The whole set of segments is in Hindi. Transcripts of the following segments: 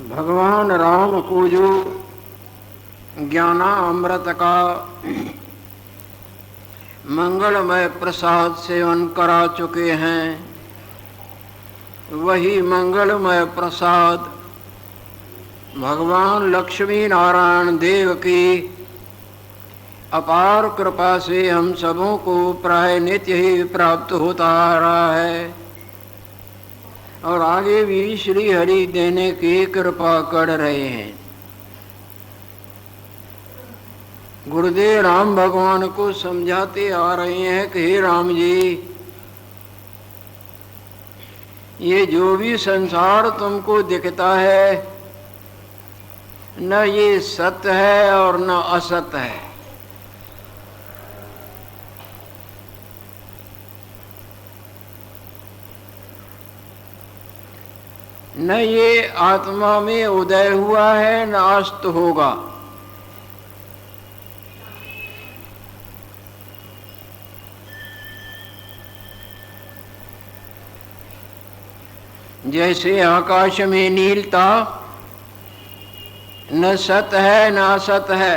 भगवान राम को जो ज्ञानामृत का मंगलमय प्रसाद सेवन करा चुके हैं, वही मंगलमय प्रसाद भगवान लक्ष्मी नारायण देव की अपार कृपा से हम सबों को प्राय नित्य ही प्राप्त होता आ रहा है और आगे भी श्री हरि देने की कृपा कर रहे हैं। गुरुदेव राम भगवान को समझाते आ रहे हैं कि हे राम जी, ये जो भी संसार तुमको दिखता है, न ये सत्य है और न असत्य है। न ये आत्मा में उदय हुआ है न अस्त होगा। जैसे आकाश में नीलता न सत है न असत है,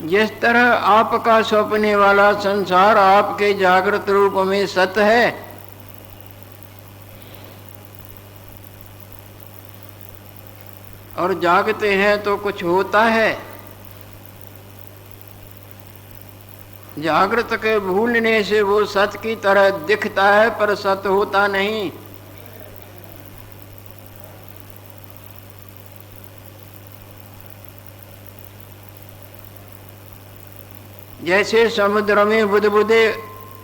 जिस तरह आपका सपने वाला संसार आपके जागृत रूप में सत है, और जागते हैं तो कुछ होता है। जागृत के भूलने से वो सत की तरह दिखता है पर सत होता नहीं। जैसे समुद्र में बुदबुदे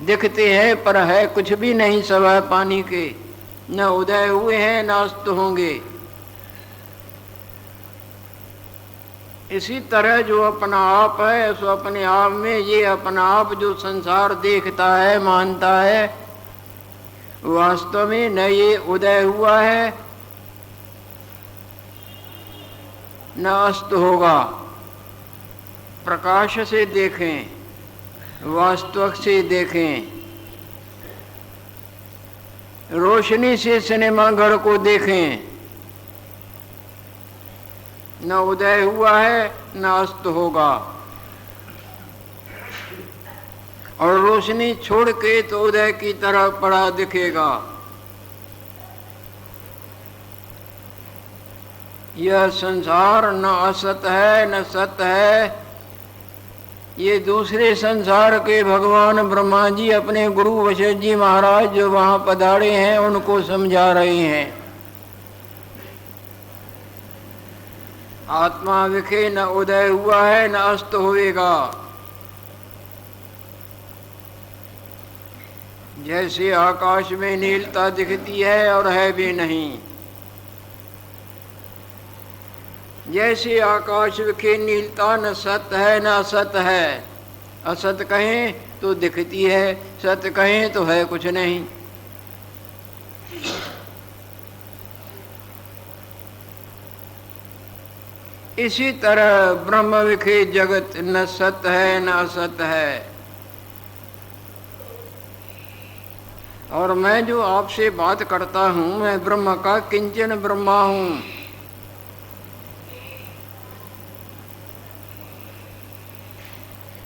दिखते हैं पर है कुछ भी नहीं, सवा पानी के, न उदय हुए हैं न अस्त होंगे। इसी तरह जो अपना आप है, सो अपने आप में ये अपना आप जो संसार देखता है, मानता है, वास्तव में न ये उदय हुआ है न अस्त होगा। प्रकाश से देखें, वास्तव से देखें, रोशनी से सिनेमा घर को देखें, न उदय हुआ है न अस्त होगा। और रोशनी छोड़ के तो उदय की तरह पड़ा दिखेगा। यह संसार न असत है न सत है। ये दूसरे संसार के भगवान ब्रह्मा जी अपने गुरु वशिष्ठ जी महाराज जो वहां पधारे हैं उनको समझा रहे हैं। आत्मा विखे न उदय हुआ है न अस्त होएगा। जैसे आकाश में नीलता दिखती है और है भी नहीं, जैसे आकाश विखे नीलता न सत्य है न असत है। असत कहें तो दिखती है, सत्य कहें तो है कुछ नहीं। इसी तरह ब्रह्म विखे जगत न सत्य है न असत है। और मैं जो आपसे बात करता हूं, मैं ब्रह्म का किंचन ब्रह्मा हूं।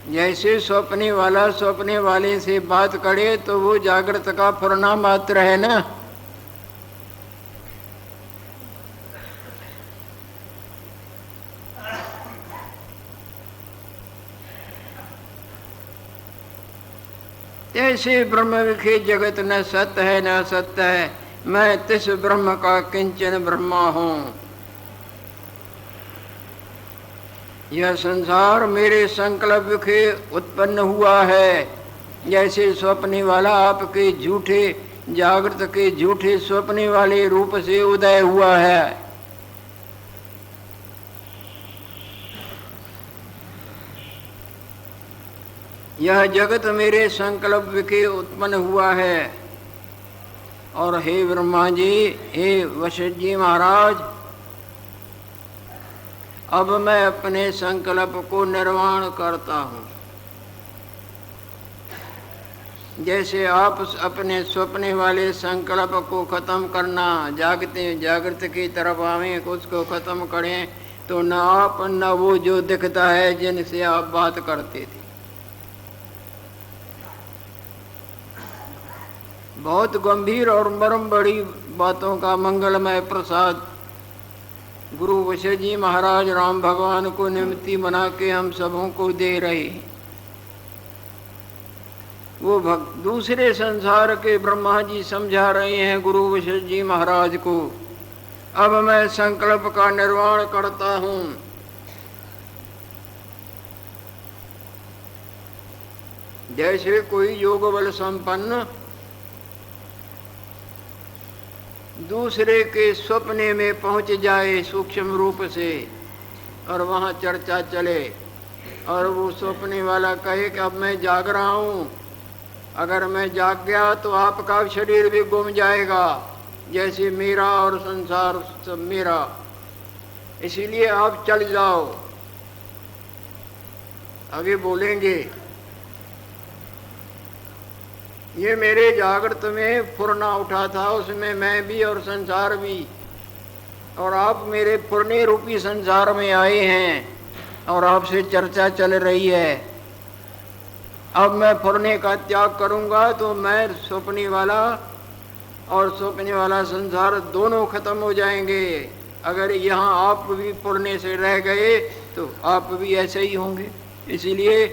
जैसे स्वप्ने वाला स्वप्ने वाले से बात करे तो वो जागृत का फुरना मात्र है ना। ऐसे ब्रह्म विखे जगत न सत्य है न सत्य है। मैं तिस ब्रह्म का किंचन ब्रह्मा हूं। यह संसार मेरे संकल्प विखे उत्पन्न हुआ है। जैसे स्वप्ने वाला आपके झूठे जागृत के झूठे स्वप्ने वाले रूप से उदय हुआ है। यह जगत मेरे संकल्प विखे उत्पन्न हुआ है। और हे ब्रह्मा जी, हे वशिष्ठ जी महाराज, अब मैं अपने संकल्प को निर्वाण करता हूं। जैसे आप अपने स्वप्ने वाले संकल्प को खत्म करना, जागृत की तरफ आवें, उसको खत्म करें, तो न आप न वो जो दिखता है जिनसे आप बात करते थे। बहुत गंभीर और मर्म बड़ी बातों का मंगलमय प्रसाद गुरु वशिष्ठ जी महाराज राम भगवान को निमित्ती बना के हम सबों को दे रहे हैं। वो दूसरे संसार के ब्रह्मा जी समझा रहे हैं गुरु वशिष्ठ जी महाराज को, अब मैं संकल्प का निर्वाण करता हूं। जैसे कोई योग बल संपन्न दूसरे के स्वप्ने में पहुंच जाए सूक्ष्म रूप से, और वहां चर्चा चले, और वो स्वप्ने वाला कहे कि अब मैं जाग रहा हूं, अगर मैं जाग गया तो आपका शरीर भी गुम जाएगा, जैसे मेरा और संसार सब मेरा, इसीलिए आप चल जाओ। आगे बोलेंगे, ये मेरे जागृत में फुरना उठा था, उसमें मैं भी और संसार भी, और आप मेरे फुरने रूपी संसार में आए हैं और आपसे चर्चा चल रही है। अब मैं फुरने का त्याग करूंगा तो मैं स्वप्ने वाला और स्वप्ने वाला संसार दोनों खत्म हो जाएंगे। अगर यहाँ आप भी फुरने से रह गए तो आप भी ऐसे ही होंगे, इसीलिए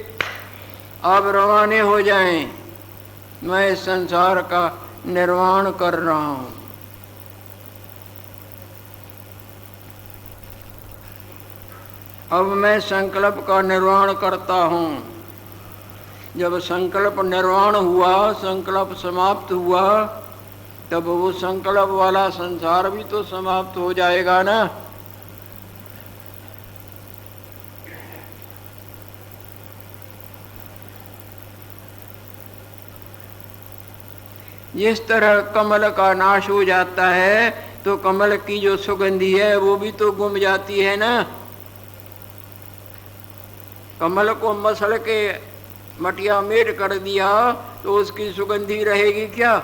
आप रवाने हो जाएं। मैं इस संसार का निर्वाण कर रहा हूं। अब मैं संकल्प का निर्वाण करता हूं। जब संकल्प निर्वाण हुआ, संकल्प समाप्त हुआ, तब वो संकल्प वाला संसार भी तो समाप्त हो जाएगा ना। जिस तरह कमल का नाश हो जाता है तो कमल की जो सुगंधी है वो भी तो गुम जाती है ना। कमल को मसल के मटिया मेट कर दिया तो उसकी सुगंधी रहेगी क्या?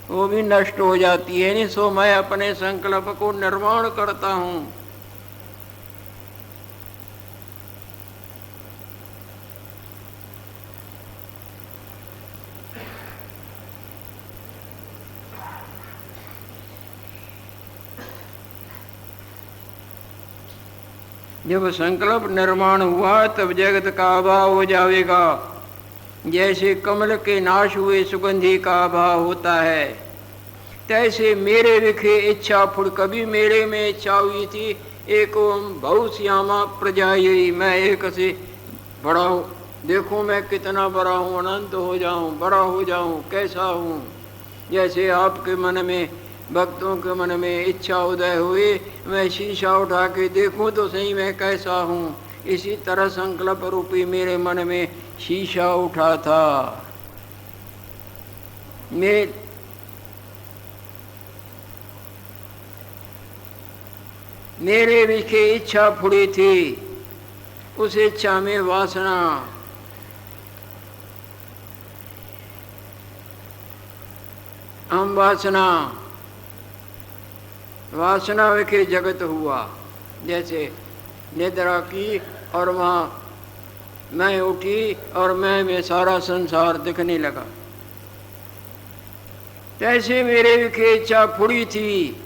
वो भी नष्ट हो जाती है। नहीं, सो मैं अपने संकल्प को निर्माण करता हूं। जब संकल्प निर्माण हुआ तब जगत का अभाव हो जाएगा। जैसे कमल के नाश हुए सुगंधी का अभाव होता है, तैसे मेरे विखे इच्छा फुड़। कभी मेरे में इच्छा हुई थी एक बहु श्यामा प्रजाई, मैं एक से बड़ा हूँ, देखो मैं कितना बड़ा हूँ, अनंत हो जाऊँ, बड़ा हो जाऊँ, कैसा हूँ। जैसे आपके मन में, भक्तों के मन में इच्छा उदय हुई, मैं शीशा उठा के देखूं तो सही मैं कैसा हूँ। इसी तरह संकल्प रूपी मेरे मन में शीशा उठा था। मेरे विखे इच्छा फुड़ी थी, उस इच्छा में वासना, हम वासना विखे जगत हुआ। जैसे निद्रा की और वहाँ मैं उठी और मैं में सारा संसार दिखने लगा, तैसे मेरे विखे इच्छा फुड़ी थी,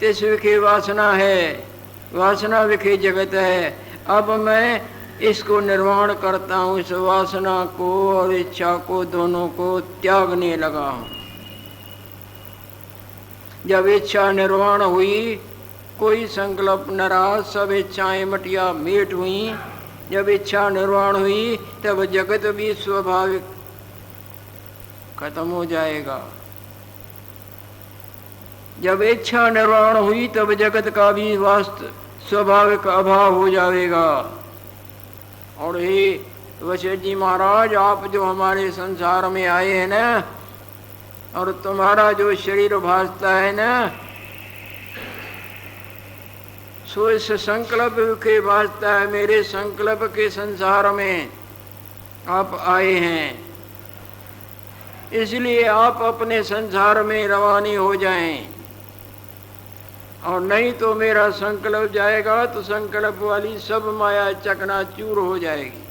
तिस विखे वासना है, वासना विखे जगत है। अब मैं इसको निर्माण करता हूँ, इस वासना को और इच्छा को दोनों को त्यागने लगा हूँ। जब इच्छा निर्वाण हुई, कोई संकल्प न रहा, सब इच्छाएं मटिया मेट हुई। जब इच्छा निर्वाण हुई तब जगत भी स्वाभाविक खत्म हो जाएगा। जब इच्छा निर्वाण हुई तब जगत का भी वास्तव स्वाभाविक अभाव हो जाएगा। और हे वशिष्ठ जी महाराज, आप जो हमारे संसार में आए हैं ना, और तुम्हारा जो शरीर भासता है ना, सो इस संकल्प के भासता है। मेरे संकल्प के संसार में आप आए हैं इसलिए आप अपने संसार में रवानी हो जाएं, और नहीं तो मेरा संकल्प जाएगा तो संकल्प वाली सब माया चकनाचूर हो जाएगी।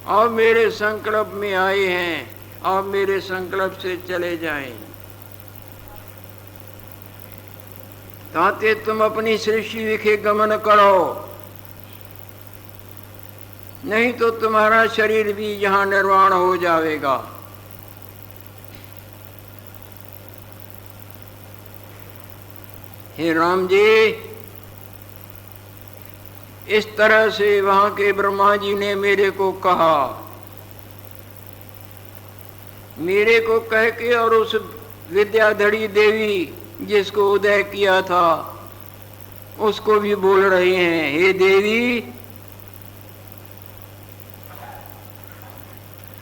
आप मेरे संकल्प में आए हैं, आप मेरे संकल्प से चले जाएं, ताते तुम अपनी सृष्टि विखे गमन करो, नहीं तो तुम्हारा शरीर भी यहाँ निर्वाण हो जाएगा। हे राम जी, इस तरह से वहां के ब्रह्मा जी ने मेरे को कहा, मेरे को कह के, और उस विद्याधरी देवी जिसको उदय किया था उसको भी बोल रहे हैं, हे देवी,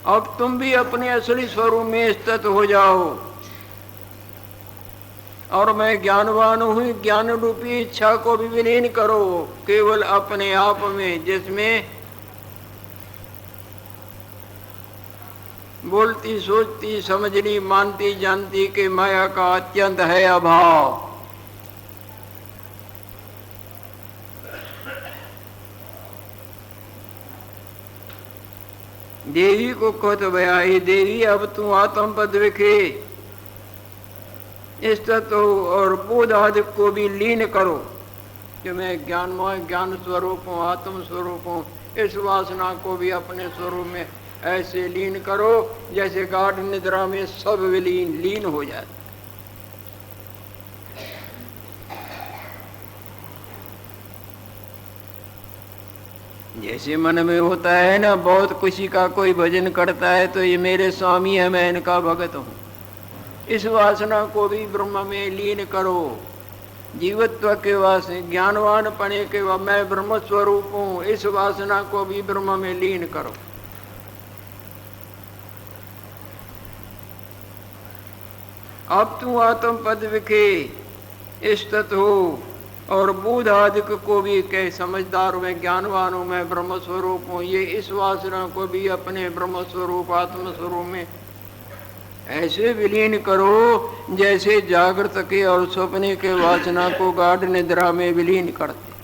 अब तुम भी अपने असली स्वरूप में स्थित हो जाओ, और मैं ज्ञानवान हूँ, ज्ञान रूपी इच्छा को भी विलीन करो केवल अपने आप में, जिसमें बोलती सोचती समझनी मानती जानती के माया का अत्यंत है अभाव। देवी को कहत भया, हे देवी, अब तू आत्म पद विखे इस तत्व और बोध आदि को भी लीन करो कि मैं ज्ञानमय ज्ञान स्वरूप हूँ, आत्म स्वरूप हूँ। इस वासना को भी अपने स्वरूप में ऐसे लीन करो जैसे गाढ़ निद्रा में सब विलीन लीन हो जाता। जैसे मन में होता है ना, बहुत खुशी का कोई भजन करता है तो ये मेरे स्वामी है, मैं इनका भगत हूँ। इस वासना को भी ब्रह्म में लीन करो, जीवत्व के वास्ते ज्ञानवान पने के बाद मैं ब्रह्म स्वरूप हूँ, इस वासना को भी ब्रह्म में लीन करो। अब तू आत्म पद विखे स्थित हो, और बुध आदि को भी कह समझदार हूँ, मैं ज्ञानवान हूँ, मैं ब्रह्म स्वरूप हूँ। ये इस वासना को भी अपने ब्रह्म स्वरूप आत्म स्वरूप में ऐसे विलीन करो जैसे जागृत के और सपने के वासना को गाढ़ निद्रा में विलीन करते।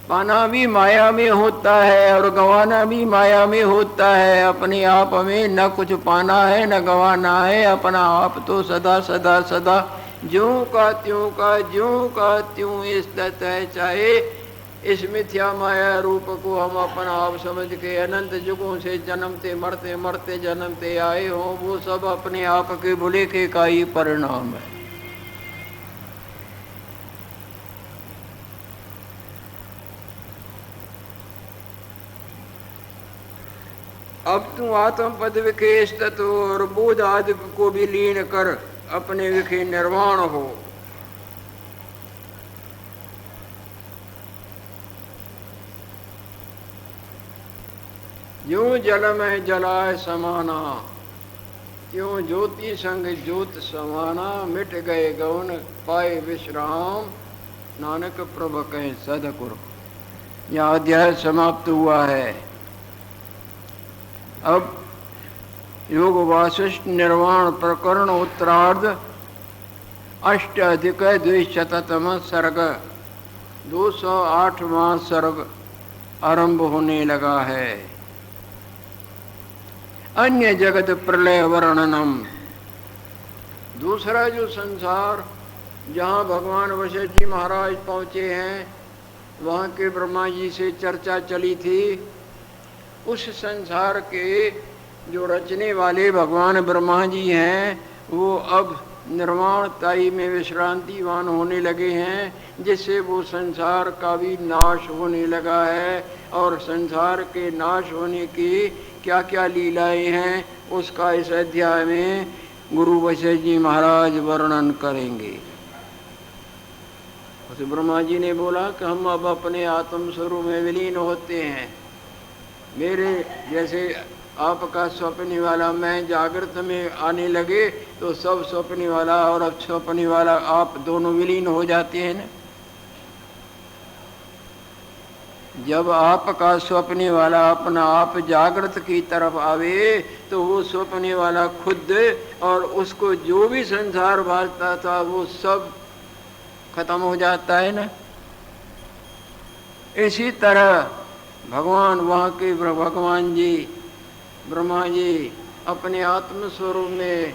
पाना भी माया में होता है और गंवाना भी माया में होता है। अपने आप में न कुछ पाना है न गंवाना है, अपना आप तो सदा सदा सदा ज्यों का त्यों स्थित है। चाहे इस मिथ्या माया रूप को हम अपना आप समझ के अनंत युगों से जन्मते मरते मरते जन्मते आए हो, वो सब अपने आप के भुलेखे का ही परिणाम है। अब तू आत्म पद विखे स्थित हो और बोध आदि को भी लीन कर अपने विखे निर्वाण हो। ज्यों जल में जलाए समाना, त्यों ज्योति संग ज्योत समाना। मिट गए गौन पाए विश्राम, नानक प्रभ कहें सदगुरु। यह अध्याय समाप्त हुआ है। अब योग वासिष्ठ निर्वाण प्रकरण उत्तरार्ध अष्टाधिक द्विशततम सर्ग 208वां सर्ग आरंभ होने लगा है। अन्य जगत प्रलय वर्णनम। दूसरा जो संसार जहाँ भगवान वशिष्ठ जी महाराज पहुँचे हैं, वहाँ के ब्रह्मा जी से चर्चा चली थी। उस संसार के जो रचने वाले भगवान ब्रह्मा जी हैं, वो अब निर्वाणताई में विश्रांतिवान होने लगे हैं, जिससे वो संसार का भी नाश होने लगा है। और संसार के नाश होने की क्या क्या लीलाएं हैं, उसका इस अध्याय में गुरु वशिष्ठ जी महाराज वर्णन करेंगे। उस ब्रह्मा जी ने बोला कि हम अब अपने आत्म स्वरूप में विलीन होते हैं। मेरे जैसे आपका स्वप्न वाला मैं जागृत में आने लगे तो सब स्वप्न वाला और अब स्वप्न वाला आप दोनों विलीन हो जाते हैं ना। जब आपका स्वप्ने वाला अपना आप जागृत की तरफ आवे तो वो स्वप्ने वाला खुद और उसको जो भी संसार भासता था वो सब खत्म हो जाता है ना। इसी तरह भगवान वहाँ के भगवान जी ब्रह्मा जी अपने आत्म स्वरूप में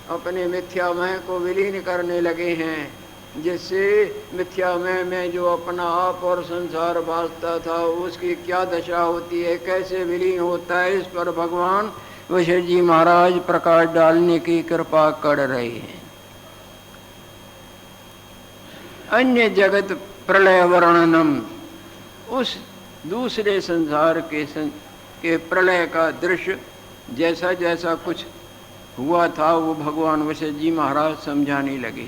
अपने मिथ्यामय को विलीन करने लगे हैं, जिससे मिथ्यामय में जो अपना आप और संसार भासता था उसकी क्या दशा होती है, कैसे विलीन होता है, इस पर भगवान वशिष्ठ जी महाराज प्रकाश डालने की कृपा कर रहे हैं। अन्य जगत प्रलय वर्णनम, उस दूसरे संसार के प्रलय का दृश्य जैसा जैसा कुछ हुआ था वो भगवान वशिष्ठ जी महाराज समझाने लगे।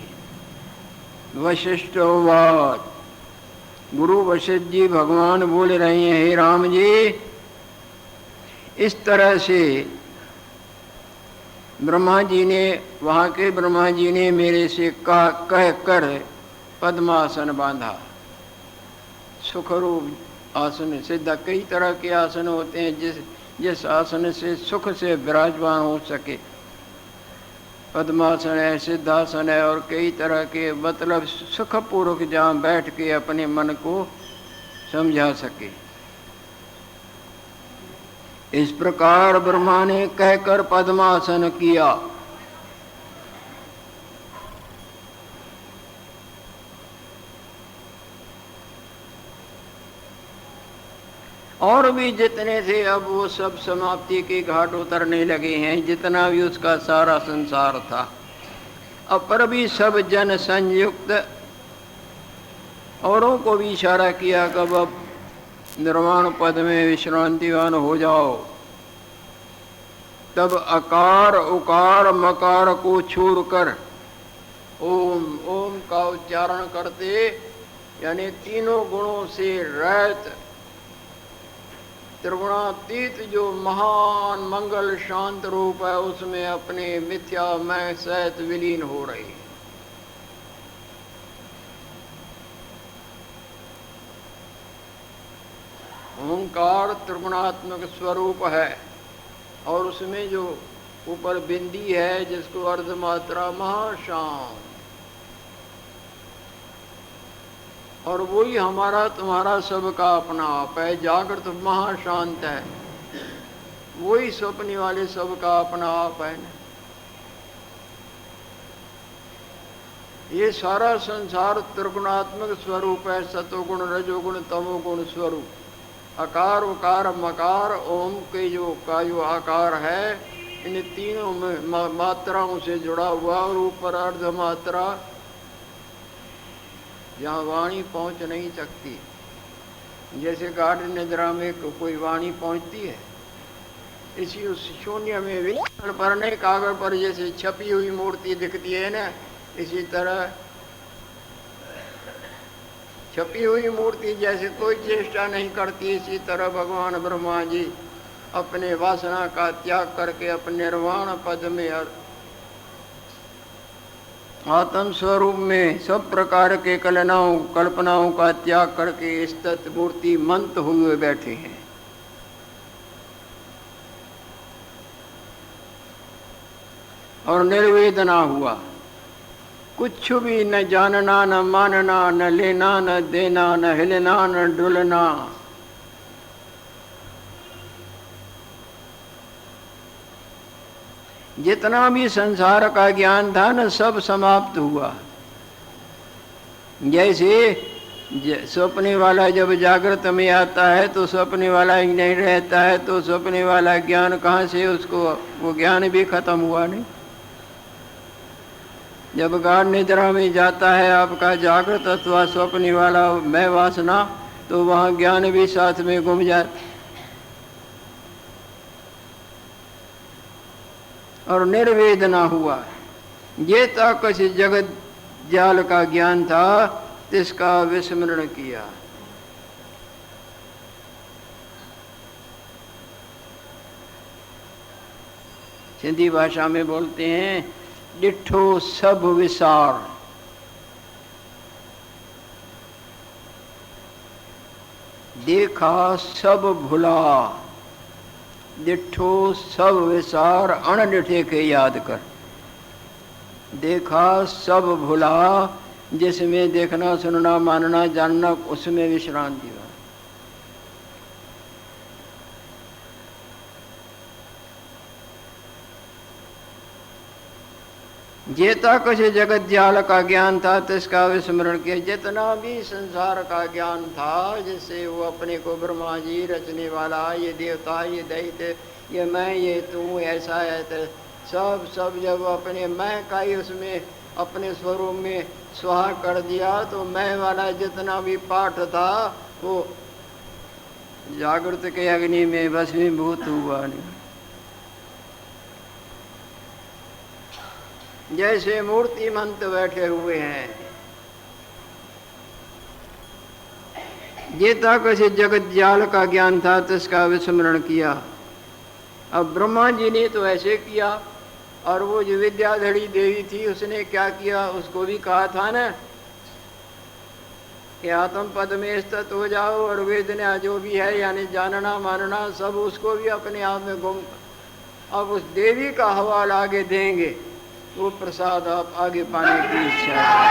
वशिष्ठोवाच, गुरु वशिष्ठ जी भगवान बोल रहे हैं, हे राम जी, इस तरह से ब्रह्मा जी ने, वहाँ के ब्रह्मा जी ने मेरे से कह कर पद्मासन बांधा। सुखरूप आसन, सिद्ध कई तरह के आसन होते हैं, जिस आसन से सुख से विराजमान हो सके। पद्मासन है, सिद्धासन है और कई तरह के, मतलब सुखपूर्वक जहाँ बैठ के अपने मन को समझा सके। इस प्रकार ब्रह्मा ने कहकर पद्मासन किया। और भी जितने थे अब वो सब समाप्ति के घाट उतरने लगे हैं, जितना भी उसका सारा संसार था। अब पर भी सब जन संयुक्त औरों को भी इशारा किया कि अब निर्वाण पद में विश्रांतिवान हो जाओ। तब अकार उकार मकार को छोड़कर ओम ओम का उच्चारण करते, यानी तीनों गुणों से रहित त्रिगुणातीत जो महान मंगल शांत रूप है उसमें अपने मिथ्या मैं सहित विलीन हो रही। ओंकार त्रिगुणात्मक स्वरूप है और उसमें जो ऊपर बिंदी है जिसको अर्धमात्रा महाशांत, और वही हमारा तुम्हारा सबका अपना आप है। जागृत महाशांत है, वही स्वप्न वाले सबका अपना आप है ना। ये सारा संसार त्रिगुणात्मक स्वरूप है, सतोगुण रजोगुण तमोगुण स्वरूप। अकार उकार मकार ओम के जो आकार है, इन तीनों में मात्राओं से जुड़ा हुआ, और ऊपर अर्धमात्रा जहाँ वाणी पहुँच नहीं सकती, जैसे गाढ़ निद्रा में कोई वाणी पहुँचती है, इसी उस शून्य में विज्ञान पर नहीं, कागज पर जैसे छपी हुई मूर्ति दिखती है ना, इसी तरह छपी हुई मूर्ति जैसे कोई चेष्टा नहीं करती, इसी तरह भगवान ब्रह्मा जी अपने वासना का त्याग करके अपने निर्वाण पद में आत्म स्वरूप में सब प्रकार के कल्पनाओं का त्याग करके स्थित मूर्ति मंत हुए बैठे हैं। और निर्वेदना हुआ, कुछ भी न जानना न मानना, न लेना न देना, न हिलना न डुलना। जितना भी संसार का ज्ञान था न सब समाप्त हुआ। जैसे सपने वाला जब जागृत में आता है तो सपने वाला ही नहीं रहता है, तो सपने वाला ज्ञान कहाँ से, उसको वो ज्ञान भी खत्म हुआ नहीं। जब गाढ़ निद्रा में जाता है आपका जागृत अथवा स्वप्न वाला मैं वासना, तो वहाँ ज्ञान भी साथ में गुम जाता। और निर्वेदना हुआ, ये तक जगत जाल का ज्ञान था जिसका विस्मरण किया। सिंधी भाषा में बोलते हैं डिठो सब विसार। देखा सब भुला, डिठो सब विसार, अण डिठे के याद कर। देखा सब भुला, जिसमें देखना सुनना मानना जानना उसमें विश्रांति हो। जेता कुछ जगत जाल का ज्ञान था तिसका विस्मरण किया। जितना भी संसार का ज्ञान था, जिससे वो अपने को ब्रह्मा जी रचने वाला, ये देवता, ये दैत्य, ये मैं, ये तू, ऐसा है तो सब जब अपने मैं का ही उसमें अपने स्वरूप में स्वाहा कर दिया, तो मैं वाला जितना भी पाठ था वो जागृत के अग्नि में भस्मीभूत हुआ नहीं। जैसे मूर्तिमंत बैठे हुए हैं। जेता कैसे जगत जाल का ज्ञान था तिसका विस्मरण किया। अब ब्रह्मा जी ने तो ऐसे किया, और वो जो विद्याधरी देवी थी उसने क्या किया, उसको भी कहा था ना कि आत्म पद में स्थित हो जाओ, और वेदना जो भी है यानी जानना मानना सब उसको भी अपने आप में गुम। अब उस देवी का हवाला आगे देंगे, वो प्रसाद आप आगे पाने की इच्छा है।